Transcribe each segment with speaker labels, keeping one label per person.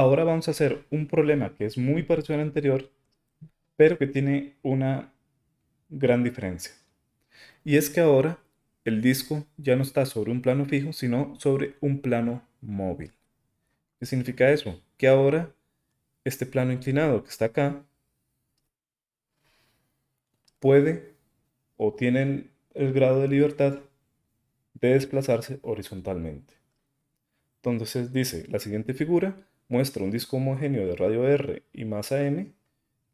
Speaker 1: Ahora vamos a hacer un problema que es muy parecido al anterior, pero que tiene una gran diferencia. Y es que ahora el disco ya no está sobre un plano fijo, sino sobre un plano móvil. ¿Qué significa eso? Que ahora este plano inclinado que está acá puede o tiene el grado de libertad de desplazarse horizontalmente. Entonces dice, la siguiente figura muestra un disco homogéneo de radio R y masa m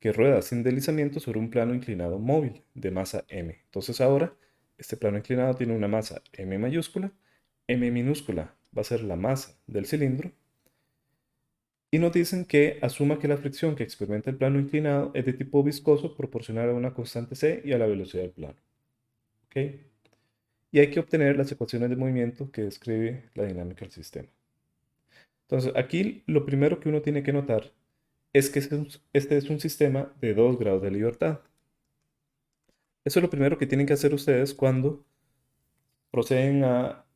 Speaker 1: que rueda sin deslizamiento sobre un plano inclinado móvil de masa m. Entonces ahora este plano inclinado tiene una masa m mayúscula, m minúscula va a ser la masa del cilindro, y nos dicen que asuma que la fricción que experimenta el plano inclinado es de tipo viscoso proporcional a una constante c y a la velocidad del plano. ¿Ok? Y hay que obtener las ecuaciones de movimiento que describe la dinámica del sistema. Entonces, aquí lo primero que uno tiene que notar es que este es un sistema de 2 grados de libertad. Eso es lo primero que tienen que hacer ustedes cuando proceden a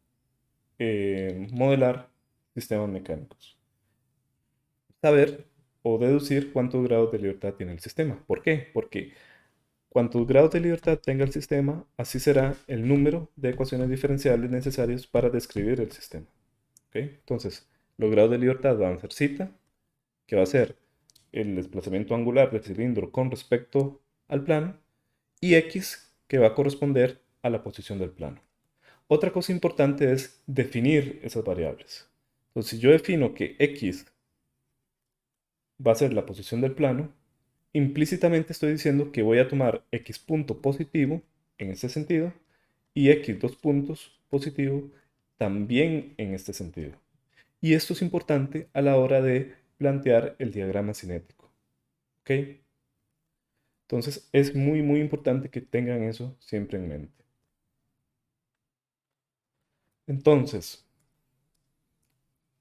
Speaker 1: modelar sistemas mecánicos. Saber o deducir cuántos grados de libertad tiene el sistema. ¿Por qué? Porque cuantos grados de libertad tenga el sistema, así será el número de ecuaciones diferenciales necesarias para describir el sistema. ¿Ok? Entonces, los grados de libertad van a ser zeta, que va a ser el desplazamiento angular del cilindro con respecto al plano, y x, que va a corresponder a la posición del plano. Otra cosa importante es definir esas variables. Entonces, si yo defino que x va a ser la posición del plano, implícitamente estoy diciendo que voy a tomar x punto positivo en este sentido y x dos puntos positivo también en este sentido. Y esto es importante a la hora de plantear el diagrama cinético. ¿Ok? Entonces es muy importante que tengan eso siempre en mente. Entonces,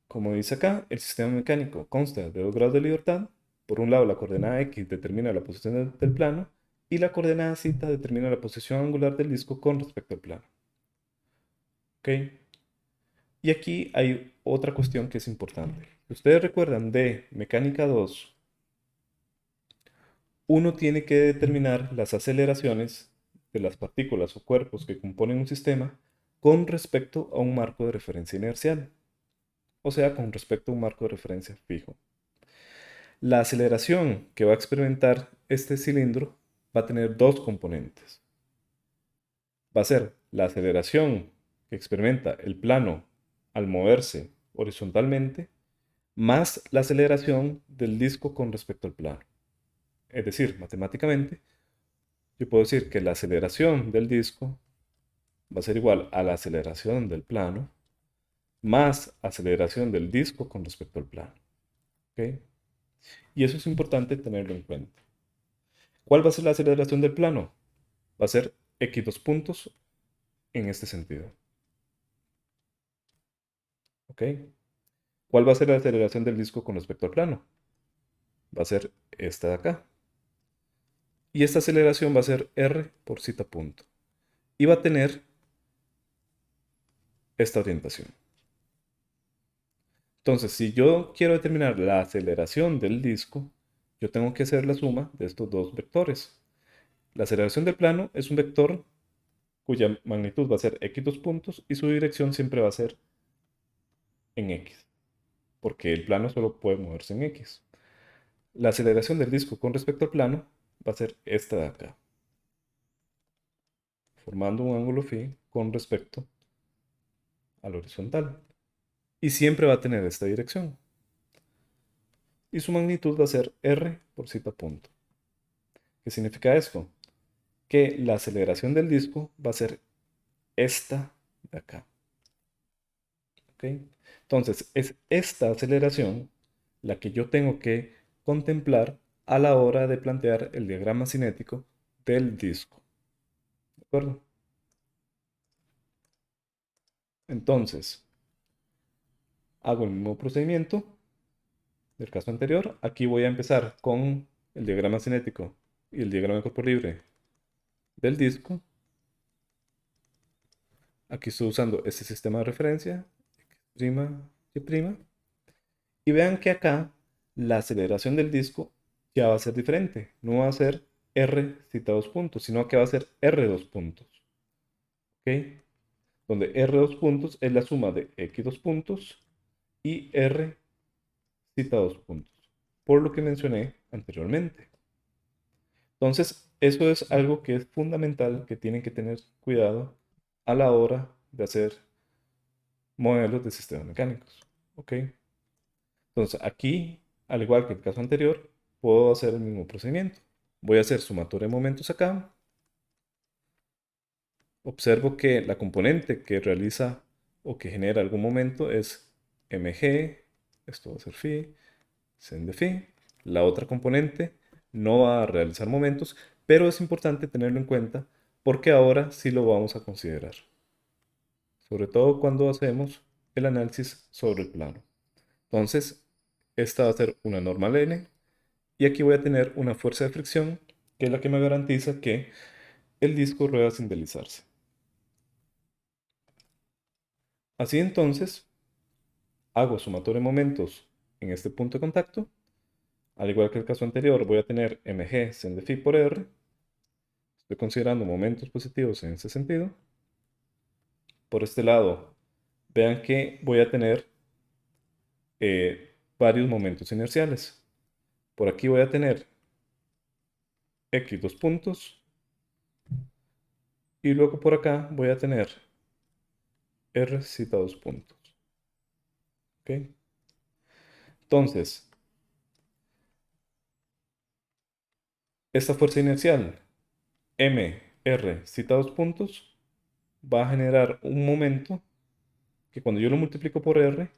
Speaker 1: como dice acá, el sistema mecánico consta de 2 grados de libertad. Por un lado, la coordenada x determina la posición del plano y la coordenada z determina la posición angular del disco con respecto al plano. ¿Ok? Y aquí hay otra cuestión que es importante. Si ustedes recuerdan de mecánica 2, uno tiene que determinar las aceleraciones de las partículas o cuerpos que componen un sistema con respecto a un marco de referencia inercial, o sea, con respecto a un marco de referencia fijo. La aceleración que va a experimentar este cilindro va a tener dos componentes. Va a ser la aceleración que experimenta el plano al moverse horizontalmente, más la aceleración del disco con respecto al plano. Es decir, matemáticamente, yo puedo decir que la aceleración del disco va a ser igual a la aceleración del plano más aceleración del disco con respecto al plano. ¿Ok? Y eso es importante tenerlo en cuenta. ¿Cuál va a ser la aceleración del plano? Va a ser x dos puntos en este sentido. ¿Ok? ¿Cuál va a ser la aceleración del disco con respecto al plano? Va a ser esta de acá. Y esta aceleración va a ser r por zeta punto. Y va a tener esta orientación. Entonces, si yo quiero determinar la aceleración del disco, yo tengo que hacer la suma de estos dos vectores. La aceleración del plano es un vector cuya magnitud va a ser x dos puntos y su dirección siempre va a ser en x, porque el plano solo puede moverse en x. La aceleración del disco con respecto al plano va a ser esta de acá, formando un ángulo phi con respecto al horizontal. Y siempre va a tener esta dirección. Y su magnitud va a ser r por zeta punto. ¿Qué significa esto? Que la aceleración del disco va a ser esta de acá. ¿Ok? Entonces, es esta aceleración la que yo tengo que contemplar a la hora de plantear el diagrama cinético del disco. ¿De acuerdo? Entonces, hago el mismo procedimiento del caso anterior. Aquí voy a empezar con el diagrama cinético y el diagrama de cuerpo libre del disco. Aquí estoy usando este sistema de referencia, prima y prima. Y vean que acá la aceleración del disco ya va a ser diferente. No va a ser R cita dos puntos, sino que va a ser R dos puntos. ¿Ok? Donde R dos puntos es la suma de X dos puntos y R cita dos puntos, por lo que mencioné anteriormente. Entonces, eso es algo que es fundamental, que tienen que tener cuidado a la hora de hacer modelos de sistemas mecánicos. ¿Ok? Entonces, aquí, al igual que el caso anterior, puedo hacer el mismo procedimiento. Voy a hacer sumatoria de momentos acá. Observo que la componente que realiza o que genera algún momento es mg, esto va a ser phi, sen de phi. La otra componente no va a realizar momentos, pero es importante tenerlo en cuenta porque ahora sí lo vamos a considerar, sobre todo cuando hacemos el análisis sobre el plano. Entonces, esta va a ser una normal n y aquí voy a tener una fuerza de fricción que es la que me garantiza que el disco rueda sin deslizarse. Así entonces, hago sumatoria de momentos en este punto de contacto. Al igual que el caso anterior, voy a tener mg sen de phi por r. Estoy considerando momentos positivos en ese sentido. Por este lado, vean que voy a tener varios momentos inerciales. Por aquí voy a tener x dos puntos y luego por acá voy a tener r cita dos puntos. ¿Ok? Entonces, esta fuerza inercial m r cita dos puntos va a generar un momento que cuando yo lo multiplico por r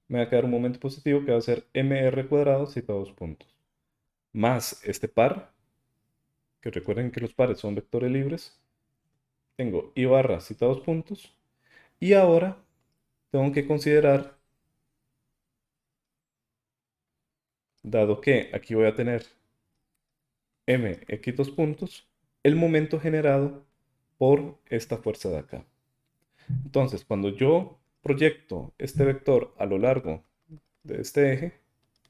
Speaker 1: me va a quedar un momento positivo que va a ser mr cuadrado cita dos puntos. Más este par, que recuerden que los pares son vectores libres, tengo i barra cita dos puntos. Y ahora tengo que considerar, dado que aquí voy a tener mx dos puntos, el momento generado por esta fuerza de acá. Entonces, cuando yo proyecto este vector a lo largo de este eje,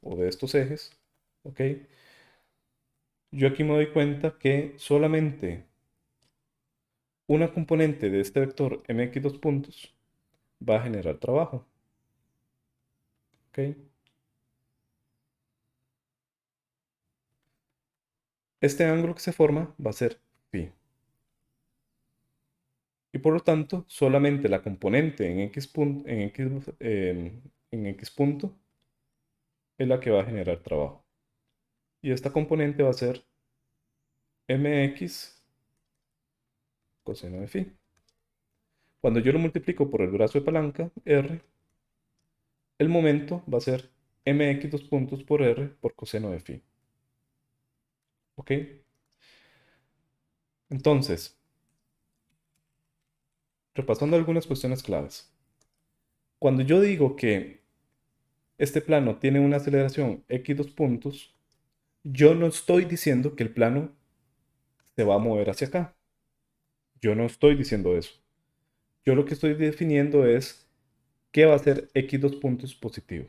Speaker 1: o de estos ejes, ¿ok? Yo aquí me doy cuenta que solamente una componente de este vector mx dos puntos va a generar trabajo. ¿Ok? Este ángulo que se forma va a ser phi. Y por lo tanto, solamente la componente en x punto, en x punto es la que va a generar trabajo. Y esta componente va a ser mx coseno de phi. Cuando yo lo multiplico por el brazo de palanca, r, el momento va a ser mx dos puntos por r por coseno de phi. ¿Ok? Entonces, repasando algunas cuestiones claves. Cuando yo digo que este plano tiene una aceleración x dos puntos, yo no estoy diciendo que el plano se va a mover hacia acá. Yo no estoy diciendo eso. Yo lo que estoy definiendo es qué va a ser x dos puntos positivo.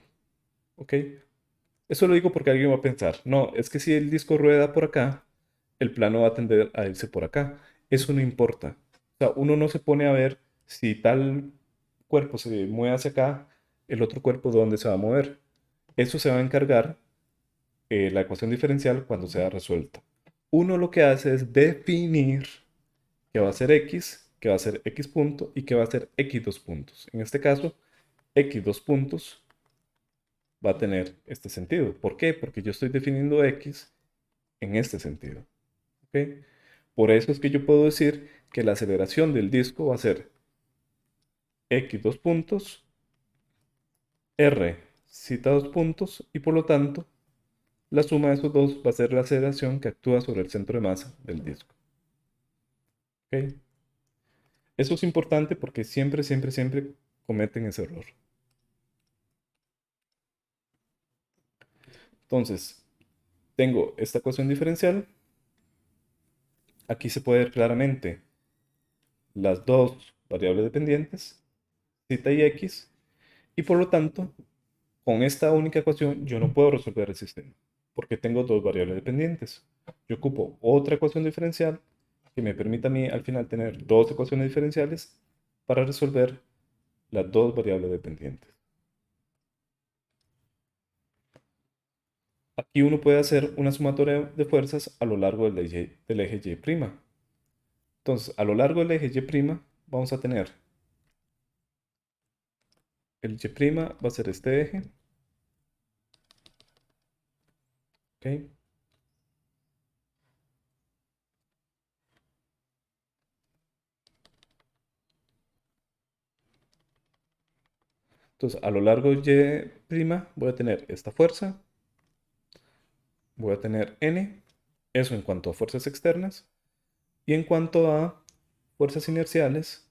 Speaker 1: ¿Ok? Eso lo digo porque alguien va a pensar, no, es que si el disco rueda por acá, el plano va a tender a irse por acá. Eso no importa. O sea, uno no se pone a ver si tal cuerpo se mueve hacia acá, el otro cuerpo dónde se va a mover. Eso se va a encargar la ecuación diferencial cuando sea resuelta. Uno lo que hace es definir que va a ser x, que va a ser x punto y que va a ser x dos puntos. En este caso, x dos puntos va a tener este sentido. ¿Por qué? Porque yo estoy definiendo x en este sentido. ¿Ok? Por eso es que yo puedo decir que la aceleración del disco va a ser x dos puntos, r cita dos puntos y por lo tanto la suma de esos dos va a ser la aceleración que actúa sobre el centro de masa del disco. ¿Ok? Eso es importante porque siempre, siempre, siempre cometen ese error. Entonces, tengo esta ecuación diferencial. Aquí se puede ver claramente las dos variables dependientes, θ y x, y por lo tanto Con esta única ecuación yo no puedo resolver el sistema, porque tengo dos variables dependientes. Yo ocupo otra ecuación diferencial que me permita a mí al final tener dos ecuaciones diferenciales para resolver las dos variables dependientes. Aquí uno puede hacer una sumatoria de fuerzas a lo largo del eje Y'. Entonces, a lo largo del eje Y' vamos a tener el Y' va a ser este eje, ¿ok? Entonces, a lo largo de Y' voy a tener esta fuerza, voy a tener N, eso en cuanto a fuerzas externas, y en cuanto a fuerzas inerciales,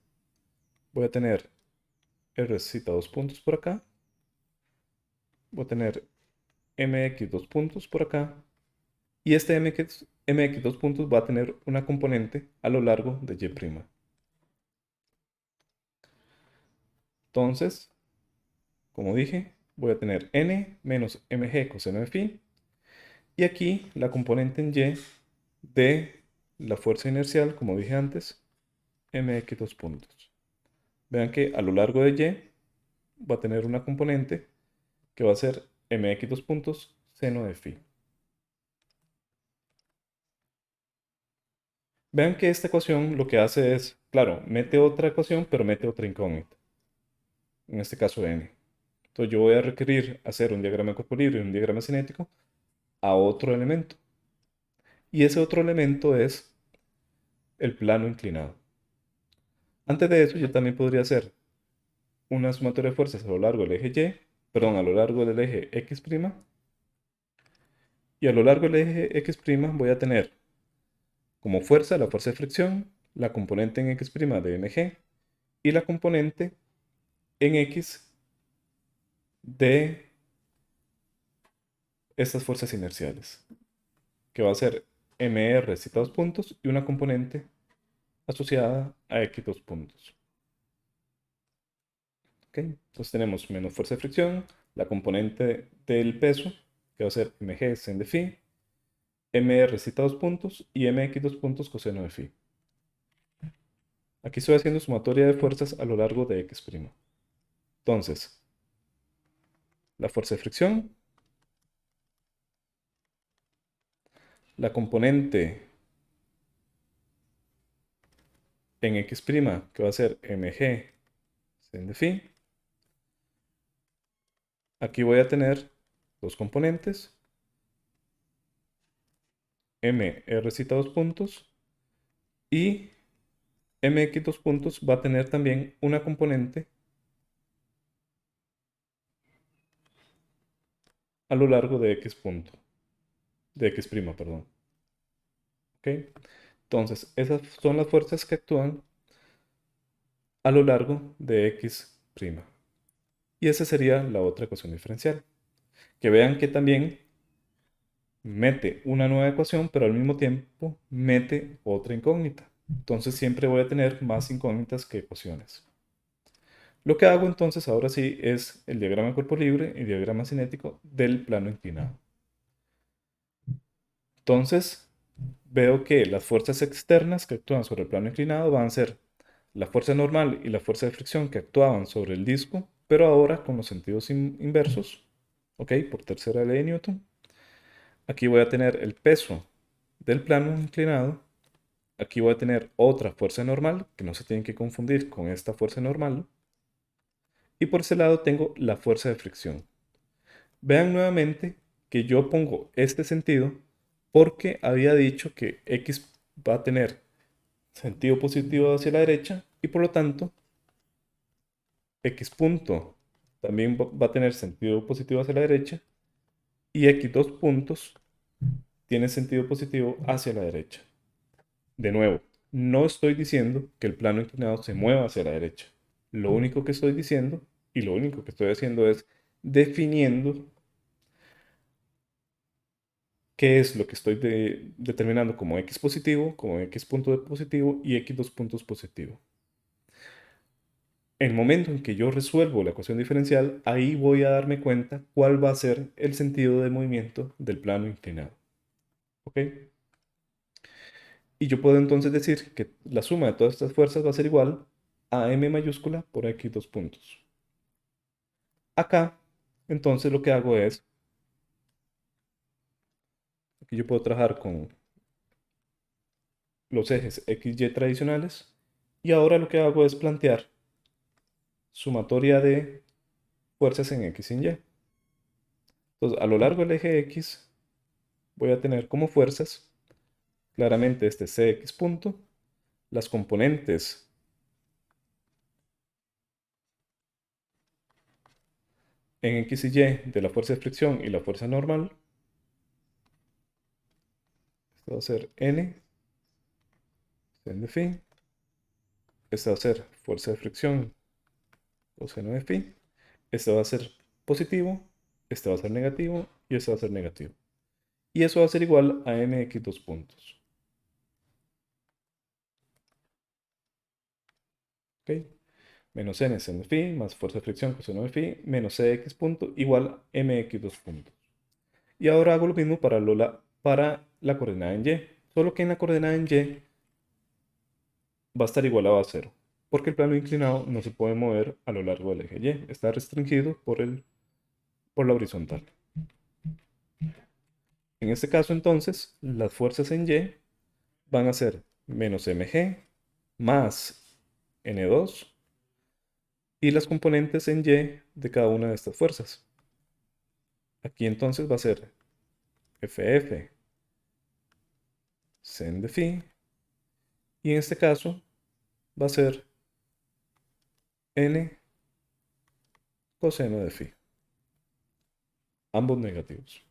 Speaker 1: voy a tener R' dos puntos por acá, voy a tener Mx dos puntos por acá, y este Mx dos puntos va a tener una componente a lo largo de Y'. Entonces, como dije, voy a tener N menos Mg coseno de phi, y aquí la componente en Y de la fuerza inercial, como dije antes, Mx dos puntos. Vean que a lo largo de Y va a tener una componente que va a ser Mx dos puntos seno de phi. Vean que esta ecuación lo que hace es, claro, mete otra ecuación, pero mete otra incógnita. En este caso n. Entonces yo voy a requerir hacer un diagrama de cuerpo libre y un diagrama cinético a otro elemento. Y ese otro elemento es el plano inclinado. Antes de eso, yo también podría hacer una sumatoria de fuerzas a lo largo del eje Y, perdón, a lo largo del eje X', y a lo largo del eje X' voy a tener como fuerza la fuerza de fricción, la componente en X' de mg y la componente en X de estas fuerzas inerciales, que va a ser mr cita dos puntos y una componente asociada a x dos puntos. ¿Ok? Entonces tenemos menos fuerza de fricción, la componente del peso, que va a ser mg sen de phi, mr cita dos puntos y mx dos puntos coseno de phi. Aquí estoy haciendo sumatoria de fuerzas a lo largo de x'. Entonces, la fuerza de fricción, la componente en x', que va a ser mg sen de phi. Aquí voy a tener dos componentes, mr cita dos puntos y mx dos puntos va a tener también una componente a lo largo de x punto, de x', perdón. ¿Ok? Entonces, esas son las fuerzas que actúan a lo largo de x'. Y esa sería la otra ecuación diferencial. Que vean que también mete una nueva ecuación, pero al mismo tiempo mete otra incógnita. Entonces siempre voy a tener más incógnitas que ecuaciones. Lo que hago entonces ahora sí es el diagrama de cuerpo libre y diagrama cinético del plano inclinado. Entonces veo que las fuerzas externas que actúan sobre el plano inclinado van a ser la fuerza normal y la fuerza de fricción que actuaban sobre el disco, pero ahora con los sentidos inversos, ¿ok? Por tercera ley de Newton. Aquí voy a tener el peso del plano inclinado. Aquí voy a tener otra fuerza normal, que no se tienen que confundir con esta fuerza normal. Y por ese lado tengo la fuerza de fricción. Vean nuevamente que yo pongo este sentido porque había dicho que X va a tener sentido positivo hacia la derecha y por lo tanto X punto también va a tener sentido positivo hacia la derecha y X dos puntos tiene sentido positivo hacia la derecha. De nuevo, no estoy diciendo que el plano inclinado se mueva hacia la derecha. Lo único que estoy diciendo y lo único que estoy haciendo es definiendo qué es lo que estoy determinando como X positivo, como X punto de positivo y X dos puntos positivo. el momento en que yo resuelvo la ecuación diferencial, ahí voy a darme cuenta cuál va a ser el sentido de movimiento del plano inclinado. ¿Ok? Y yo puedo entonces decir que la suma de todas estas fuerzas va a ser igual a m mayúscula por x dos puntos. Acá, entonces lo que hago es, aquí yo puedo trabajar con los ejes x, y tradicionales, y ahora lo que hago es plantear sumatoria de fuerzas en x y en y. Entonces, a lo largo del eje x, voy a tener como fuerzas, claramente este cx punto, las componentes en x y de la fuerza de fricción y la fuerza normal. Esto va a ser n, sen de phi. Esta va a ser fuerza de fricción, coseno de phi. Este va a ser positivo, este va a ser negativo y este va a ser negativo. Y eso va a ser igual a mx dos puntos. ¿Ok? Menos n sen de phi más fuerza de fricción coseno de phi menos cx punto igual a mx dos puntos. Y ahora hago lo mismo para la coordenada en y. Solo que en la coordenada en y va a estar igualado a cero. Porque el plano inclinado no se puede mover a lo largo del eje y. Está restringido por la horizontal. En este caso, entonces, las fuerzas en y van a ser menos mg más n2 y las componentes en y de cada una de estas fuerzas. Aquí entonces va a ser ff sen de phi y en este caso va a ser n coseno de phi, ambos negativos.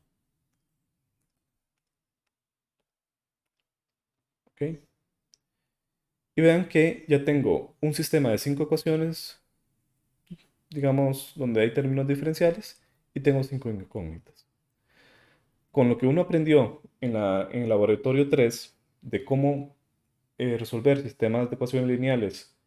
Speaker 1: ¿Ok? Y vean que ya tengo un sistema de 5 ecuaciones, digamos, donde hay términos diferenciales y tengo 5 incógnitas. Con lo que uno aprendió en el laboratorio 3 de cómo resolver sistemas de ecuaciones lineales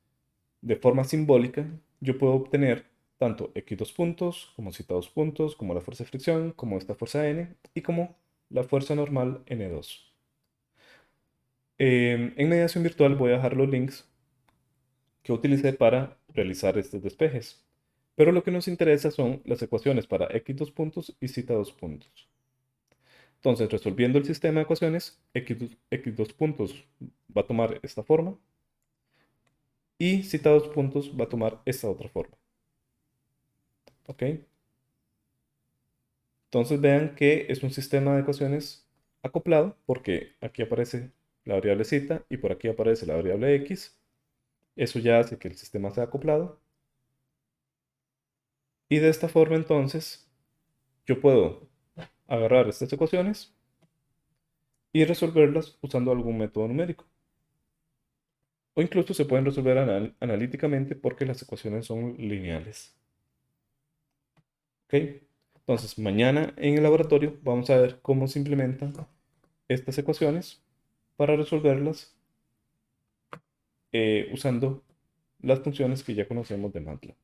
Speaker 1: de forma simbólica, yo puedo obtener tanto x dos puntos, como z dos puntos, como la fuerza de fricción, como esta fuerza n, y como la fuerza normal n2. En mediación virtual voy a dejar los links que utilicé para realizar estos despejes. Pero lo que nos interesa son las ecuaciones para x dos puntos y z dos puntos. Entonces, resolviendo el sistema de ecuaciones, x dos puntos va a tomar esta forma y z dos puntos va a tomar esta otra forma. ¿Ok? Entonces vean que es un sistema de ecuaciones acoplado porque aquí aparece la variable z y por aquí aparece la variable x. Eso ya hace que el sistema sea acoplado. Y de esta forma entonces yo puedo agarrar estas ecuaciones y resolverlas usando algún método numérico. O incluso se pueden resolver analíticamente porque las ecuaciones son lineales. ¿Ok? Entonces, mañana en el laboratorio vamos a ver cómo se implementan estas ecuaciones para resolverlas usando las funciones que ya conocemos de MATLAB.